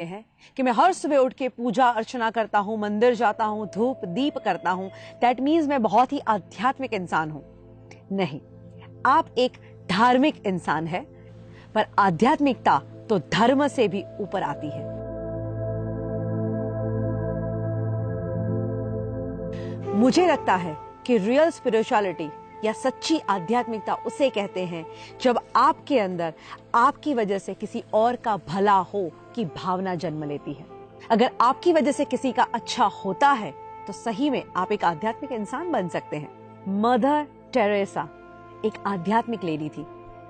हैं कि मैं हर सुबह उठ के पूजा अर्चना करता हूं, मंदिर जाता हूं, धूप दीप करता हूं, दैट मीन्स मैं बहुत ही आध्यात्मिक इंसान हूं। नहीं, आप एक धार्मिक इंसान है, पर आध्यात्मिकता तो धर्म से भी ऊपर आती है। मुझे लगता है कि रियल स्पिरिचुअलिटी या सच्ची आध्यात्मिकता उसे कहते हैं जब आपके अंदर आपकी वजह से किसी और का भला हो की भावना जन्म लेती है। अगर आपकी वजह से किसी का अच्छा होता है तो सही में आप एक आध्यात्मिक इंसान बन सकते हैं। मदर टेरेसा एक आध्यात्मिक लेडी थी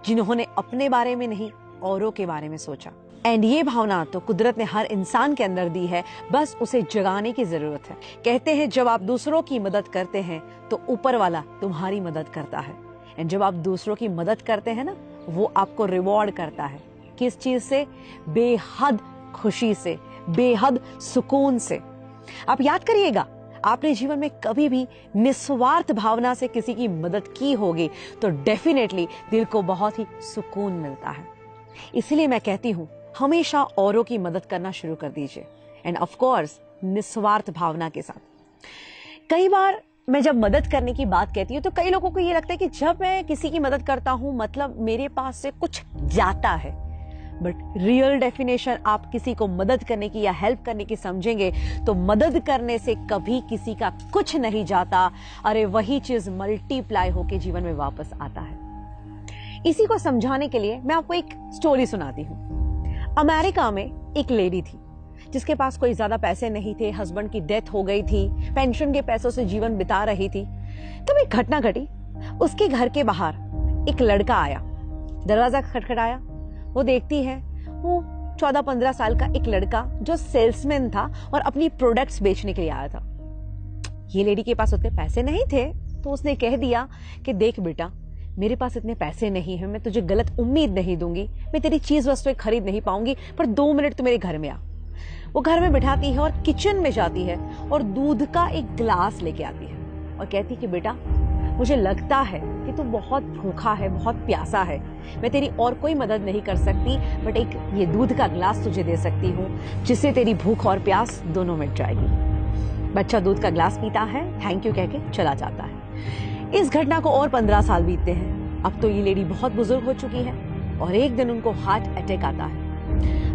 जिन्होंने अपने बारे में नहीं औरों के बारे में सोचा। एंड ये भावना तो कुदरत ने हर इंसान के अंदर दी है, बस उसे जगाने की जरूरत है। कहते हैं जब आप दूसरों की मदद करते हैं तो ऊपर वाला तुम्हारी मदद करता है। एंड जब आप दूसरों की मदद करते हैं ना, वो आपको रिवॉर्ड करता है। किस चीज से? बेहद खुशी से, बेहद सुकून से। आप याद करिएगा, आपने जीवन में कभी भी निस्वार्थ भावना से किसी की मदद की होगी तो डेफिनेटली दिल को बहुत ही सुकून मिलता है। इसलिए मैं कहती हूं, हमेशा औरों की मदद करना शुरू कर दीजिए, एंड ऑफ कोर्स निस्वार्थ भावना के साथ। कई बार मैं जब मदद करने की बात कहती हूँ तो कई लोगों को ये लगता है कि जब मैं किसी की मदद करता हूँ मतलब मेरे पास से कुछ जाता है। बट रियल डेफिनेशन आप किसी को मदद करने की या हेल्प करने की समझेंगे तो मदद करने से कभी किसी का कुछ नहीं जाता। अरे वही चीज मल्टीप्लाई होके जीवन में वापस आता है। इसी को समझाने के लिए मैं आपको एक स्टोरी सुनाती हूँ। अमेरिका में एक लेडी थी जिसके पास कोई ज्यादा पैसे नहीं थे, हस्बैंड की डेथ हो गई थी, पेंशन के पैसों से जीवन बिता रही थी। तब एक घटना घटी। उसके घर के बाहर एक लड़का आया, दरवाजा खटखटाया। वो देखती है, वो 14-15 साल का एक लड़का जो सेल्समैन था और अपनी प्रोडक्ट्स बेचने के लिए आया था। ये लेडी के पास उतने पैसे नहीं थे तो उसने कह दिया कि देख बेटा, मेरे पास इतने पैसे नहीं है, मैं तुझे गलत उम्मीद नहीं दूंगी, मैं तेरी चीज वस्तुएं खरीद नहीं पाऊंगी, पर 2 मिनट तो मेरे घर में आ। वो घर में बिठाती है और किचन में जाती है और दूध का एक ग्लास लेके आती है और कहती कि बेटा, मुझे लगता है कि तू बहुत भूखा है, बहुत प्यासा है, मैं तेरी और कोई मदद नहीं कर सकती, बट एक ये दूध का ग्लास तुझे दे सकती हूँ जिससे तेरी भूख और प्यास दोनों मिट जाएगी। बच्चा दूध का ग्लास पीता है, थैंक यू कह के चला जाता है। इस घटना को और 15 साल बीतते हैं। अब तो ये लेडी बहुत बुजुर्ग हो चुकी है और एक दिन उनको हार्ट अटैक आता है।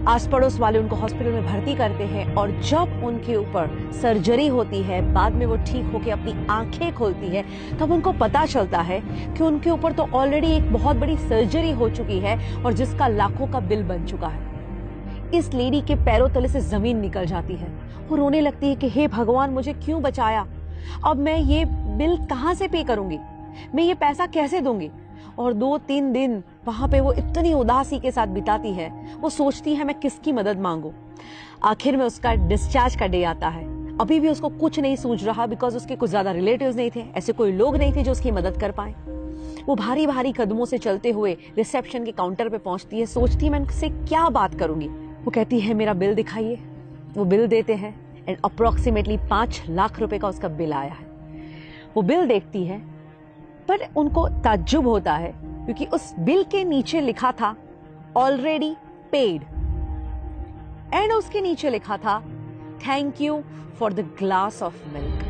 आस पड़ोस वाले उनको हॉस्पिटल में भर्ती करते हैं और जब उनके ऊपर सर्जरी होती है, बाद में वो ठीक होकर अपनी आंखें खोलती है, तब उनको पता चलता है कि उनके ऊपर तो ऑलरेडी एक बहुत बड़ी सर्जरी हो चुकी है और जिसका लाखों का बिल बन चुका है। इस लेडी के पैरों तले से जमीन निकल जाती है। वो रोने लगती है कि हे भगवान, मुझे क्यों बचाया, अब मैं ये बिल कहां से पे करूंगी, मैं ये पैसा कैसे दूंगी। और 2-3 दिन वहां पे वो इतनी उदासी के साथ बिताती है। वो सोचती है मैं किसकी मदद मांगू। आखिर में उसका डिस्चार्ज का डे आता है। अभी भी उसको कुछ नहीं सूझ रहा, बिकॉज उसके कुछ ज्यादा रिलेटिव्स नहीं थे, ऐसे कोई लोग नहीं थे जो उसकी मदद कर पाए। वो भारी भारी कदमों से चलते हुए रिसेप्शन के काउंटर पे पहुंचती है। सोचती है मैं उनसे क्या बात करूंगी। वो कहती है मेरा बिल दिखाइए। वो बिल देते हैं एंड अप्रोक्सीमेटली 5 लाख रुपए का उसका बिल आया है। वो बिल देखती है, पर उनको ताज्जुब होता है क्योंकि उस बिल के नीचे लिखा था ऑलरेडी पेड, एंड उसके नीचे लिखा था thank you for the glass of milk.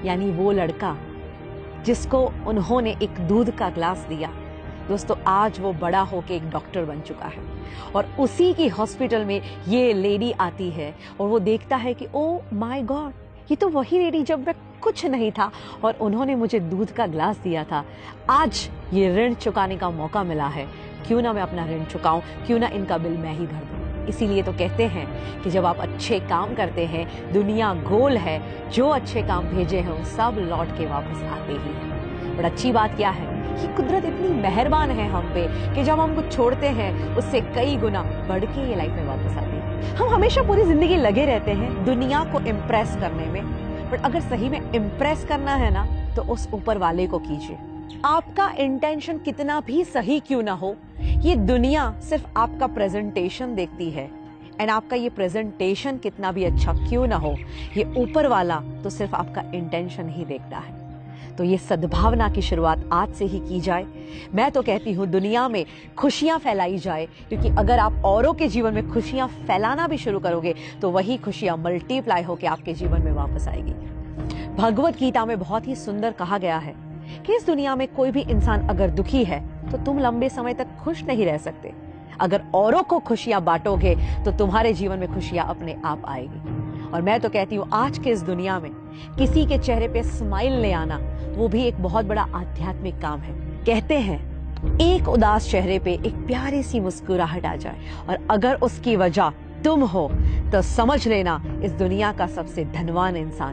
यानी वो लड़का जिसको उन्होंने एक दूध का ग्लास दिया, दोस्तों आज वो बड़ा होके एक डॉक्टर बन चुका है। और उसी की हॉस्पिटल में ये लेडी आती है और वो देखता है कि ओ माय गॉड, ये तो वही लेडी जब मैं कुछ नहीं था और उन्होंने मुझे दूध का ग्लास दिया था। आज ये ऋण चुकाने का मौका मिला है, क्यों ना मैं अपना ऋण चुकाऊं, क्यों ना इनका बिल मैं ही भर दूं। इसीलिए तो कहते हैं कि जब आप अच्छे काम करते हैं, दुनिया गोल है, जो अच्छे काम भेजे हैं वो सब लौट के वापस आते ही हैं। और अच्छी बात क्या है कि कुदरत इतनी मेहरबान है हम पे कि जब हम कुछ छोड़ते हैं उससे कई गुना बढ़ के ये लाइफ में वापस आती है। हम हमेशा पूरी जिंदगी लगे रहते हैं दुनिया को इम्प्रेस करने में, बट अगर सही में इम्प्रेस करना है ना तो उस ऊपर वाले को कीजिए। आपका इंटेंशन कितना भी सही क्यों ना हो, ये दुनिया सिर्फ आपका प्रेजेंटेशन देखती है, एंड आपका ये प्रेजेंटेशन कितना भी अच्छा क्यों ना हो, ये ऊपर वाला तो सिर्फ आपका इंटेंशन ही देखता है। तो ये सद्भावना की शुरुआत आज से ही की जाए। मैं तो कहती हूँ दुनिया में खुशियाँ फैलाई जाए, क्योंकि अगर आप औरों के जीवन में खुशियाँ फैलाना भी शुरू करोगे तो वही खुशियाँ मल्टीप्लाई होकर आपके जीवन में वापस आएगी। भगवत गीता में बहुत ही सुंदर कहा गया है कि इस दुनिया में कोई भी इंसान अगर दुखी है तो तुम लंबे समय तक खुश नहीं रह सकते। अगर औरों को खुशियां बांटोगे तो तुम्हारे जीवन में खुशियां अपने आप आएगी। और मैं तो कहती हूँ आज के इस दुनिया में किसी के चेहरे पे स्माइल ले आना वो भी एक बहुत बड़ा आध्यात्मिक काम है। कहते हैं एक उदास चेहरे पे एक प्यारी सी मुस्कुराहट आ जाए, और अगर उसकी वजह तुम हो तो समझ लेना इस दुनिया का सबसे धनवान इंसान